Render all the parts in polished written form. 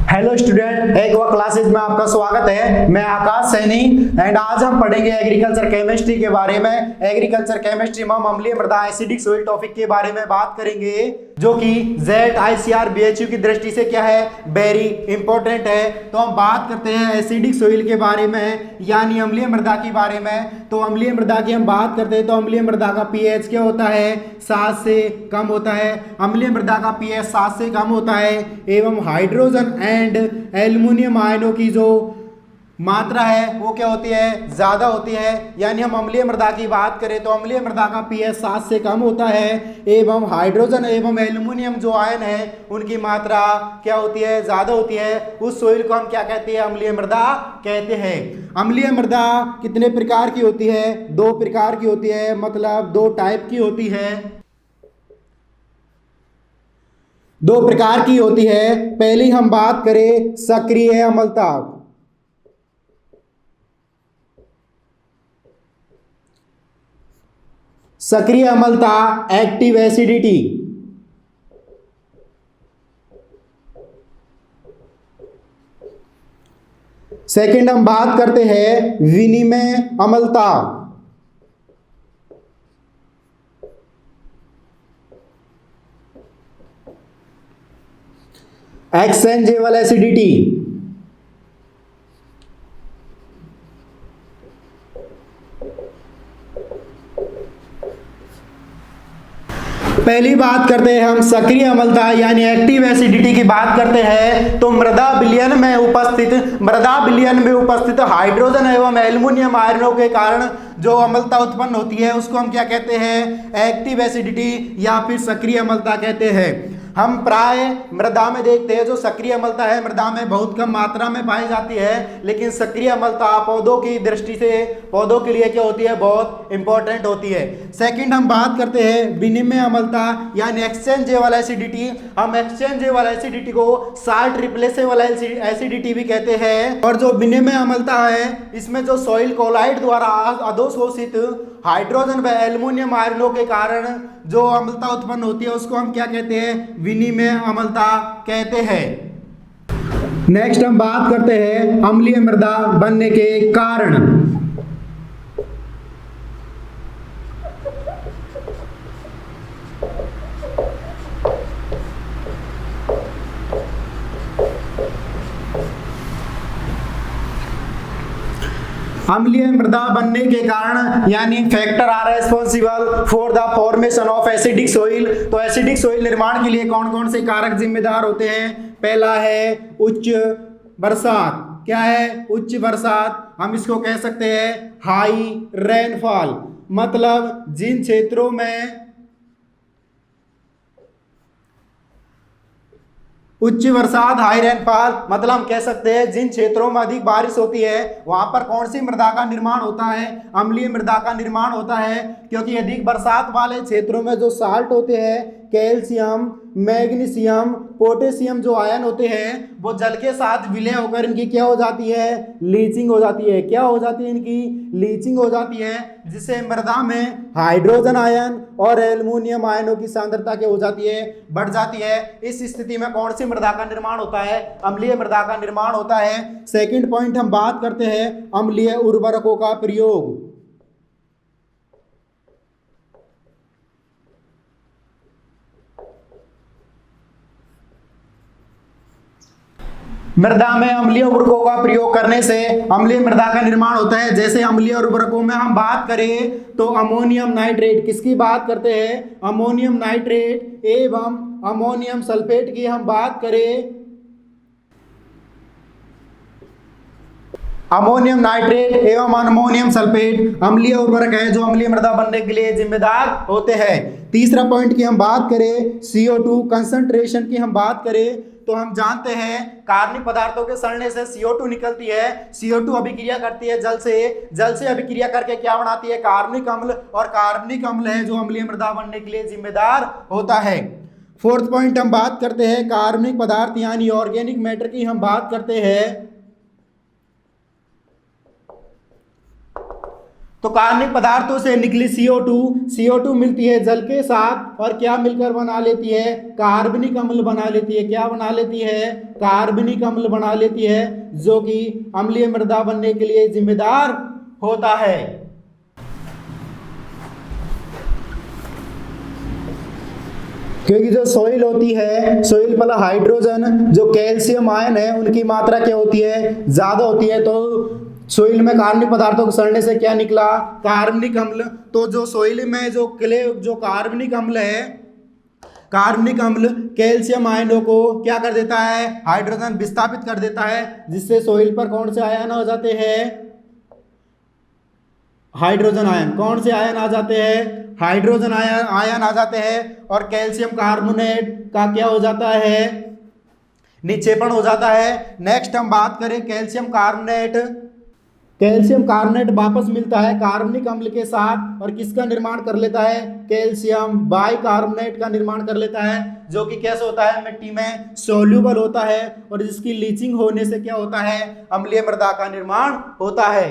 Hello student, एक व classes में आपका स्वागत है। मैं आकाश सैनी एंड आज हम पढ़ेंगे एग्रीकल्चर केमिस्ट्री के बारे में। एग्रीकल्चर केमिस्ट्री में हम अम्लीय मृदा एसिडिक सोइल टॉपिक के बारे में बात करेंगे, जो कि जेड ICAR BHU की दृष्टि से क्या है, वेरी इंपॉर्टेंट है। तो हम बात करते हैं एसिडिक सोइल के बारे में, यानी अम्लीय मृदा के बारे में। तो अम्लीय मृदा की हम बात करते हैं तो अम्लीय मृदा का pH क्या होता है, 7 से कम होता है। अम्लीय मृदा का pH 7 से कम होता है एवं हाइड्रोजन एंड एल्युमिनियम आयनों की जो मात्रा है वो क्या होती है, ज्यादा होती है। यानी हम अम्लीय मृदा की बात करें तो अम्लीय मृदा का pH 7 से कम होता है एवं हाइड्रोजन एवं एल्युमिनियम जो आयन है उनकी मात्रा क्या होती है, ज्यादा होती है। उस सोइल को हम क्या कहते हैं, अम्लीय मृदा कहते हैं। अम्लीय मृदा कितने प्रकार की होती है, 2 प्रकार की होती है, मतलब 2 टाइप की होती है। 2 प्रकार की होती है। पहली हम बात करें सक्रिय अम्लता। सक्रिय अम्लता, एक्टिव एसिडिटी। सेकंड हम बात करते हैं विनिमय अम्लता। Exchangeable acidity. पहली बात करते हैं हम सक्रिय अम्लता यानी एक्टिव एसिडिटी की बात करते हैं तो मृदा विलयन में उपस्थित हाइड्रोजन एवं एल्युमिनियम आयनों के कारण जो अम्लता उत्पन्न होती है उसको हम क्या कहते हैं, एक्टिव एसिडिटी या फिर सक्रिय अम्लता कहते हैं। हम प्राय मृदा में देखते हैं जो सक्रिय अम्लता है मृदा में बहुत कम मात्रा में पाई जाती है, लेकिन सक्रिय अम्लता पौधों की दृष्टि से पौधों के लिए क्या होती है, बहुत इंपॉर्टेंट होती है। सेकंड हम बात करते हैं विनिमय अम्लता यानी एक्सचेंजेबल एसिडिटी। हम एक्सचेंजेबल एसिडिटी को साल्ट रिप्लेसेबल एसिडिटी भी कहते हैं। और जो विनिमय अम्लता है इसमें जो सॉइल कोलाइड द्वारा अधोशोषित हाइड्रोजन व एल्युमिनियम आयनों के कारण जो अम्लता उत्पन्न होती है उसको हम क्या कहते हैं, विनिमय अम्लता कहते हैं। नेक्स्ट हम बात करते हैं अम्लीय मृदा बनने के कारण। अम्लीय मृदा बनने के कारण यानी factor are responsible for the formation of acidic soil. तो एसिडिक सोइल निर्माण के लिए कौन कौन से कारक जिम्मेदार होते हैं। पहला है उच्च बरसात। क्या है, उच्च बरसात। हम इसको कह सकते हैं हाई रेनफॉल, मतलब जिन क्षेत्रों में उच्च बरसात, हाई रेनफॉल, मतलब हम कह सकते हैं जिन क्षेत्रों में अधिक बारिश होती है वहां पर कौन सी मृदा का निर्माण होता है, अम्लीय मृदा का निर्माण होता है। क्योंकि अधिक बरसात वाले क्षेत्रों में जो साल्ट होते हैं, कैल्शियम, मैग्नीशियम, पोटेशियम जो आयन होते हैं वो जल के साथ विलय होकर इनकी क्या हो जाती है, लीचिंग हो जाती है। क्या हो जाती है, इनकी लीचिंग हो जाती है, जिससे मृदा में हाइड्रोजन आयन और एल्युमिनियम आयनों की सांद्रता क्या हो जाती है, बढ़ जाती है। इस स्थिति में कौन सी मृदा का निर्माण होता है, अम्लीय मृदा का निर्माण होता है। सेकंड पॉइंट हम बात करते हैं अम्लीय उर्वरकों का प्रयोग। मृदा में अम्लीय उर्वरकों का प्रयोग करने से अम्लीय मृदा का निर्माण होता है। जैसे अम्लीय उर्वरकों में हम बात करें तो अमोनियम नाइट्रेट, किसकी बात करते हैं, अमोनियम नाइट्रेट एवं अमोनियम सल्फेट की हम बात करें। अमोनियम नाइट्रेट एवं अमोनियम सल्फेट अम्लीय उर्वरक है जो अम्लीय मृदा बनने के लिए जिम्मेदार होते हैं। तीसरा पॉइंट की हम बात करें CO2 कंसंट्रेशन की हम बात करें तो हम जानते हैं कार्बनिक पदार्थों के सड़ने से CO2 निकलती है। CO2 अभिक्रिया करती है जल से अभिक्रिया करके क्या बनाती है, कार्बनिक अम्ल, और कार्बनिक अम्ल है जो अम्लीय मृदा बनने के लिए जिम्मेदार होता है। फोर्थ पॉइंट हम बात करते हैं कार्बनिक पदार्थ यानी ऑर्गेनिक मैटर की हम बात करते हैं तो कार्बनिक पदार्थों से निकली CO2 मिलती है जल के साथ और क्या मिलकर बना लेती है, कार्बनिक अम्ल बना लेती है। क्या बना लेती है, कार्बनिक अम्ल बना लेती है, जो कि अम्लीय मृदा बनने के लिए जिम्मेदार होता है। क्योंकि जो सोइल होती है, सोइल पर हाइड्रोजन जो कैल्शियम आयन है उनकी मात्रा क्या होती है, ज्यादा होती है। तो सोइल में कार्बनिक पदार्थों को सड़ने से क्या निकला, कार्बनिक अम्ल। तो जो सोइल में जो कार्बनिक अम्ल है, कार्बनिक अम्ल कैल्शियम आयनों को क्या कर देता है, हाइड्रोजन विस्थापित कर देता है, जिससे सोइल पर कौन से आयन आ जाते हैं, हाइड्रोजन आयन। कौन से आयन आ जाते हैं, हाइड्रोजन आयन आ जाते हैं। और कैल्शियम कार्बोनेट का क्या हो जाता है, निक्षेपण हो जाता है। नेक्स्ट हम बात करें कैल्शियम कार्बोनेट। कैल्शियम कार्बोनेट वापस मिलता है कार्बनिक अम्ल के साथ और किसका निर्माण कर लेता है, कैल्शियम बाइकार्बोनेट का निर्माण कर लेता है, जो कि कैसे होता है, मिट्टी में सोल्यूबल होता है और जिसकी लीचिंग होने से क्या होता है, अम्लीय मृदा का निर्माण होता है।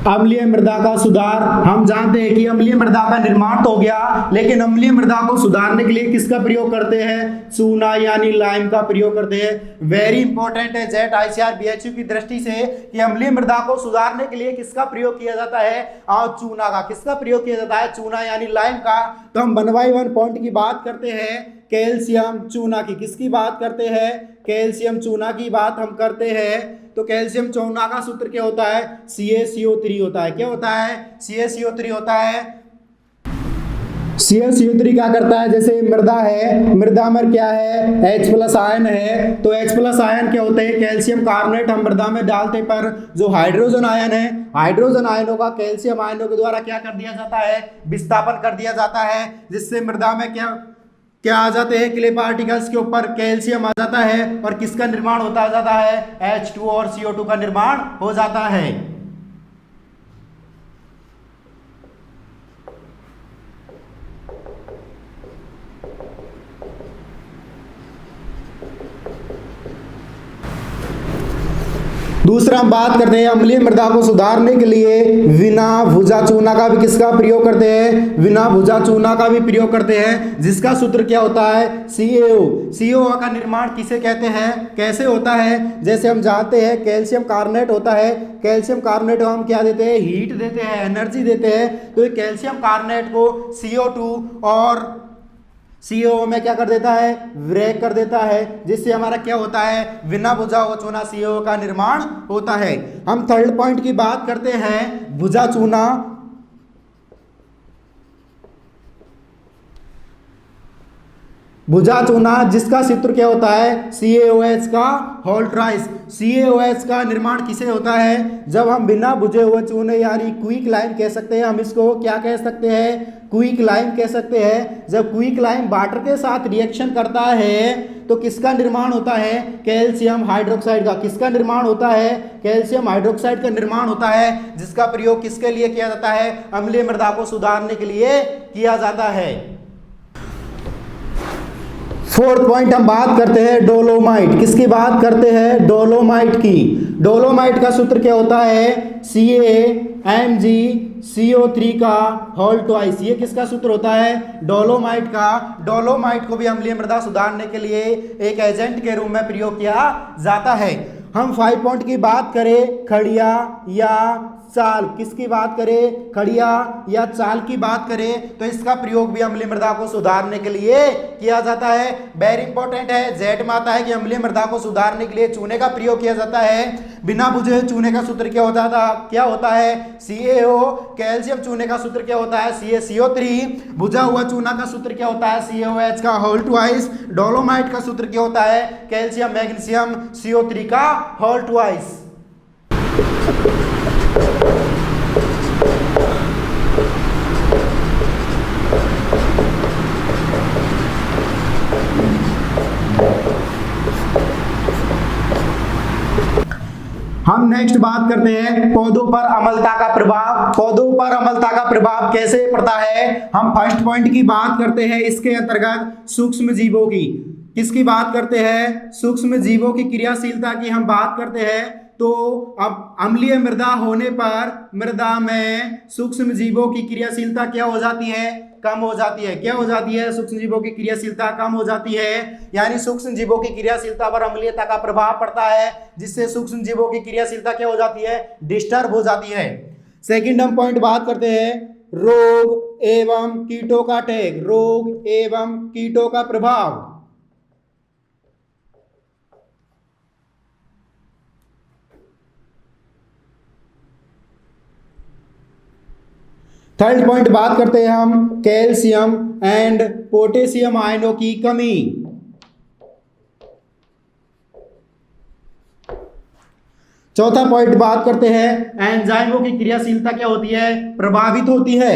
अम्लीय मृदा का सुधार, हम जानते हैं कि अम्लीय मृदा का निर्माण तो हो गया, लेकिन अम्लीय मृदा को सुधारने के लिए किसका प्रयोग करते हैं, चूना यानी लाइम का प्रयोग करते हैं। वेरी इंपॉर्टेंट है जेट ICAR BHU की दृष्टि से कि अम्लीय मृदा को सुधारने के लिए किसका प्रयोग किया जाता है, चूना का। किसका प्रयोग किया जाता है, चूना यानी लाइम का। तो हम 1 by 1 पॉइंट की बात करते हैं, कैल्शियम चूना की। किसकी बात करते हैं, कैल्शियम चूना की बात हम करते हैं। तो कैल्शियम चूना का सूत्र क्या होता है, CaCO3 होता है। क्या होता है, CaCO3 होता है। CaCO3 क्या करता है, जैसे मृदा है, मृदा में क्या है, H+ आयन है। तो H+ आयन क्या होते हैं, कैल्शियम कार्बोनेट हम मृदा में डालते पर जो हाइड्रोजन आयन है, हाइड्रोजन आयनों का कैल्शियम आयनों के द्वारा क्या कर दिया जाता है, विस्थापन कर दिया जाता है, जिससे मृदा में क्या आ जाते हैं, क्ले पार्टिकल्स के ऊपर कैल्शियम आ जाता है और किसका निर्माण होता जाता है, H2 और CO2 का निर्माण हो जाता है। दूसरा हम बात करते हैं अम्लीय मृदा को सुधारने के लिए बिना भुजा चूना का भी किसका प्रयोग करते हैं, बिना भुजा चूना का भी प्रयोग करते हैं, जिसका सूत्र क्या होता है, CaO का निर्माण किसे कहते हैं, कैसे होता है। जैसे हम जानते हैं कैल्शियम कार्बोनेट होता है, कैल्शियम कार्बोनेट को हम क्या देते हैं, हीट देते हैं, एनर्जी देते हैं। तो ये कैल्शियम कार्बोनेट को CO2 और CO में क्या कर देता है, ब्रेक कर देता है, जिससे हमारा क्या होता है, बिना भुजा हुआ चूना CO का निर्माण होता है। हम थर्ड पॉइंट की बात करते हैं, भुजा चूना। भुजा चूना जिसका सूत्र क्या होता है, CaOH का होल ट्वाइस। CaOH का निर्माण किसे होता है, जब हम बिना भुजे हुए चूने यानी क्विक लाइम कह सकते हैं, हम इसको क्या कह सकते हैं, क्विक लाइम कह सकते हैं। जब क्विक लाइम वाटर के साथ रिएक्शन करता है तो किसका निर्माण होता है, कैल्शियम हाइड्रोक्साइड का। किसका निर्माण होता है, कैल्शियम हाइड्रोक्साइड का निर्माण होता है, जिसका प्रयोग किसके लिए किया जाता है, अम्लीय मृदा को सुधारने के लिए किया जाता है। फोर्थ पॉइंट हम बात करते हैं डोलोमाइट। किसकी बात करते हैं, डोलोमाइट की। डोलोमाइट का सूत्र क्या होता है, CaMgCO3 का होल ट्वाइस। ये किसका सूत्र होता है, डोलोमाइट का। डोलोमाइट को भी अम्लीय मृदा सुधारने के लिए एक एजेंट के रूप में प्रयोग किया जाता है। हम 5 पॉइंट की बात करें, खड़िया या चाल। किसकी बात करें, खड़िया या चाल की बात करें, तो इसका प्रयोग भी अम्लीय मृदा को सुधारने के लिए किया जाता है। वेरी इंपॉर्टेंट है, जेड में आता है कि अम्लीय मृदा को सुधारने के लिए चूने का प्रयोग किया जाता है। बिना भुजे चूने का सूत्र क्या होता है, CaO। कैल्शियम चूने का सूत्र क्या होता है, CaCO3। भुजा हुआ चूना का सूत्र क्या होता है, CaOH का होल ट्वाइस। डोलोमाइट का सूत्र क्या होता है, कैल्शियम मैग्नीशियम CO3 का होल ट्वाइस। हम नेक्स्ट बात करते हैं पौधों पर अम्लता का प्रभाव। पौधों पर अम्लता का प्रभाव कैसे पड़ता है, हम फर्स्ट पॉइंट की बात करते हैं, इसके अंतर्गत सूक्ष्म जीवों की। किसकी बात करते हैं, सूक्ष्म जीवों की क्रियाशीलता की हम बात करते हैं। तो अब अम्लीय मृदा होने पर मृदा में सूक्ष्म जीवों की क्रियाशीलता क्या हो जाती है, कम हो जाती है। क्या हो जाती है, सूक्ष्म जीवों की क्रियाशीलता कम हो जाती है, यानी सूक्ष्म जीवों की क्रियाशीलता पर अम्लीयता का प्रभाव पड़ता है, जिससे सूक्ष्म जीवों की क्रियाशीलता क्या हो जाती है, डिस्टर्ब हो जाती है। सेकंड हम पॉइंट बात करते हैं रोग एवं कीटों का टैग, रोग एवं कीटों का प्रभाव। थर्ड पॉइंट बात करते हैं हम कैल्शियम एंड पोटेशियम आयनों की कमी। चौथा पॉइंट बात करते हैं एंजाइमों की क्रियाशीलता क्या होती है, प्रभावित होती है।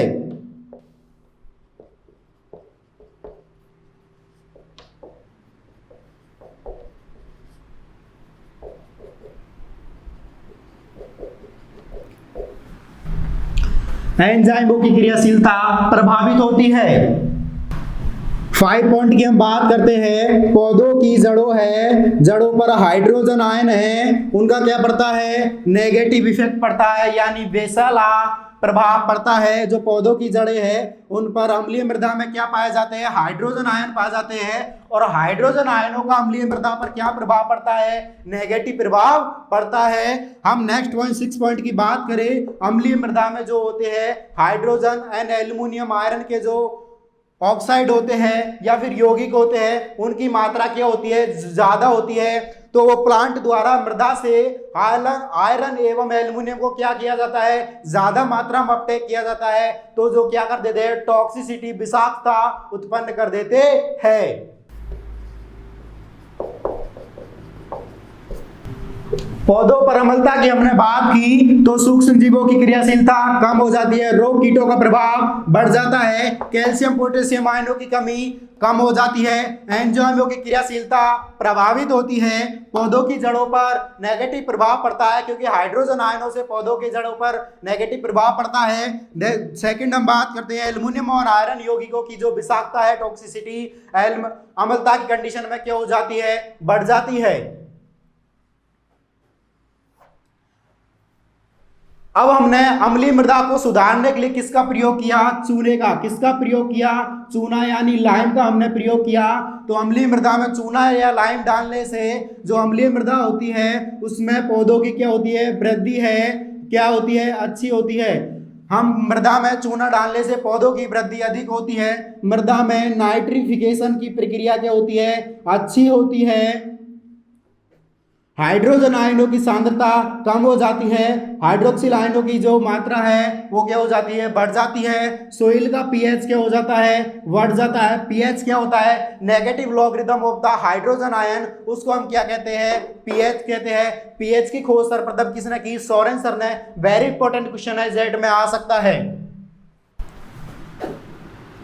एंजाइमों की क्रियाशीलता प्रभावित होती है। 5 पॉइंट की हम बात करते हैं पौधों की जड़ों है, जड़ों पर हाइड्रोजन आयन है, उनका क्या पड़ता है, नेगेटिव इफेक्ट पड़ता है, यानी बेसला प्रभाव पड़ता है। जो पौधों की जड़ें हैं उन पर अम्लीय मृदा में क्या पाए जाते हैं, हाइड्रोजन आयन पाए जाते हैं, और हाइड्रोजन आयनों का अम्लीय मृदा पर क्या प्रभाव पड़ता है, नेगेटिव प्रभाव पड़ता है। हम नेक्स्ट पॉइंट 6 पॉइंट की बात करें, अम्लीय मृदा में जो होते हैं हाइड्रोजन एंड एल्युमिनियम आयरन के जो ऑक्साइड होते हैं या फिर यौगिक होते हैं, उनकी मात्रा क्या होती है, ज्यादा होती है। तो वो प्लांट द्वारा मृदा से आयरन एवं एल्युमिनियम को क्या किया जाता है, ज्यादा मात्रा में अपटेक किया जाता है, तो जो क्या कर देते हैं, टॉक्सिसिटी, विषाक्तता उत्पन्न कर देते हैं। पौधों पर अम्लता की हमने बात की तो सूक्ष्म जीवों की क्रियाशीलता कम हो जाती है, रोग कीटों का प्रभाव बढ़ जाता है, कैल्शियम पोटेशियम आयनों की कमी कम हो जाती है, एंजाइमों की क्रियाशीलता प्रभावित होती है, पौधों की जड़ों पर नेगेटिव प्रभाव पड़ता है, क्योंकि हाइड्रोजन आयनों से पौधों की जड़ों पर नेगेटिव प्रभाव पड़ता है। सेकंड हम बात करते हैं एल्युमिनियम और आयरन यौगिकों की जो विषाक्तता है, टॉक्सिसिटी, अम्लता की कंडीशन में क्या हो जाती है, बढ़ जाती है। अब हमने अम्लीय मृदा को सुधारने के लिए किसका प्रयोग किया, चूने का। किसका प्रयोग किया, चूना यानी लाइम का हमने प्रयोग किया। तो अम्लीय मृदा में चूना या लाइम डालने से जो अम्लीय मृदा होती है उसमें पौधों की क्या होती है, वृद्धि है, क्या होती है, अच्छी होती है। हम मृदा में चूना डालने से पौधों की वृद्धि अधिक होती है, मृदा में नाइट्रिफिकेशन की प्रक्रिया क्या होती है, अच्छी होती है, हाइड्रोजन आयनों की सांद्रता कम हो जाती है, हाइड्रोक्सिल आयनों की जो मात्रा है वो क्या हो जाती है, बढ़ जाती है, सोइल का पीएच क्या हो जाता है, बढ़ जाता है। पीएच क्या होता है, negative logarithm of the hydrogen ion, उसको हम क्या कहते हैं, पीएच कहते हैं। पीएच की खोज सर्वप्रथम किसने की, सोरेन सर ने। वेरी इंपॉर्टेंट क्वेश्चन है, जेड में आ सकता है।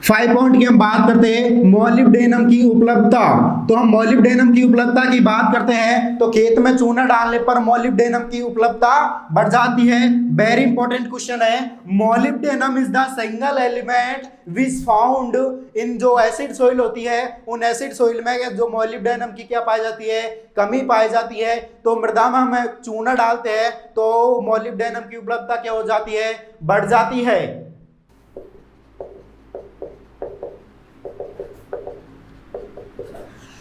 5 पॉइंट की हम बात करते हैं मॉलिब्डेनम की उपलब्धता। तो हम मॉलिब्डेनम की उपलब्धता की बात करते हैं तो खेत में चूना डालने पर मॉलिब्डेनम की उपलब्धता बढ़ जाती है। वेरी इंपॉर्टेंट क्वेश्चन है, molybdenum is the single element which found in, जो एसिड सोइल होती है उन एसिड सोइल में जो मॉलिब्डेनम की क्या पाई जाती है, कमी पाई जाती है। तो मृदा में हम चूना डालते हैं तो मॉलिब्डेनम की उपलब्धता क्या हो जाती है, बढ़ जाती है।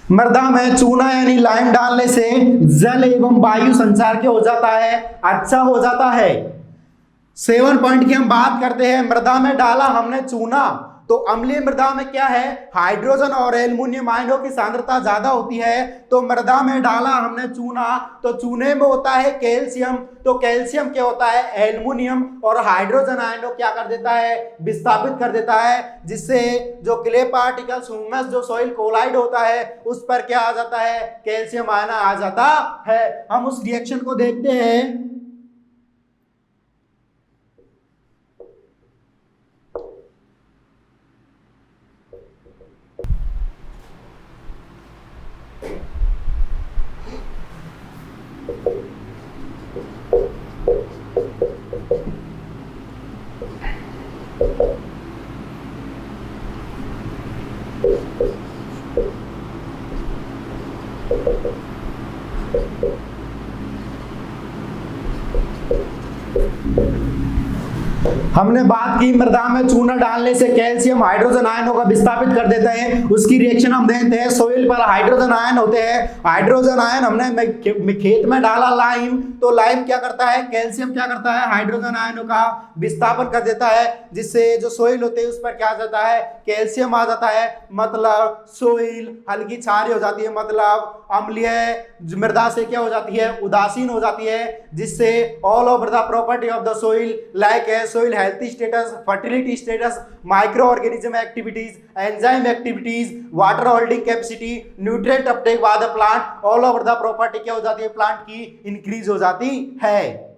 मृदा में चूना यानी लाइम डालने से जल एवं वायु संचार क्या हो जाता है, अच्छा हो जाता है। 7 पॉइंट की हम बात करते हैं, मृदा में डाला हमने चूना तो अम्लीय मृदा में क्या है, हाइड्रोजन और एल्युमिनियम आयनों की सांद्रता ज्यादा होती है। तो मृदा में डाला हमने चूना तो चूने में होता है कैल्शियम, तो कैल्शियम क्या होता है, एल्युमिनियम और हाइड्रोजन आयनों क्या कर देता है, विस्थापित कर देता है, जिससे जो क्ले पार्टिकल्स, ह्यूमस, जो सॉइल कोलाइड होता है उस पर क्या आ जाता है, कैल्शियम आयन आ जाता है। हम उस रिएक्शन को देखते हैं। हमने बात की मृदा में चूना डालने से कैल्शियम हाइड्रोजन आयनों का विस्थापित कर देता है, उसकी रिएक्शन हम देखते हैं। सोइल पर हाइड्रोजन आयन होते हैं, हाइड्रोजन आयन हमने खेत में डाला लाइम, तो लाइम क्या करता है, कैल्शियम क्या करता है, हाइड्रोजन आयनों का विस्थापन कर देता है, जिससे जो सोइल होते हैं उस पर क्या आ जाता है, कैल्शियम आ जाता है, मतलब सोइल हल्की क्षारीय हो जाती है, मतलब अम्लीय मृदा से क्या हो जाती है, उदासीन हो जाती है, जिससे all over the property of the soil like है soil healthy status, fertility status, micro organism activities, enzyme activities, water holding capacity, nutrient uptake by the plant, all over the property क्या हो जाती है प्लांट की, increase हो जाती है।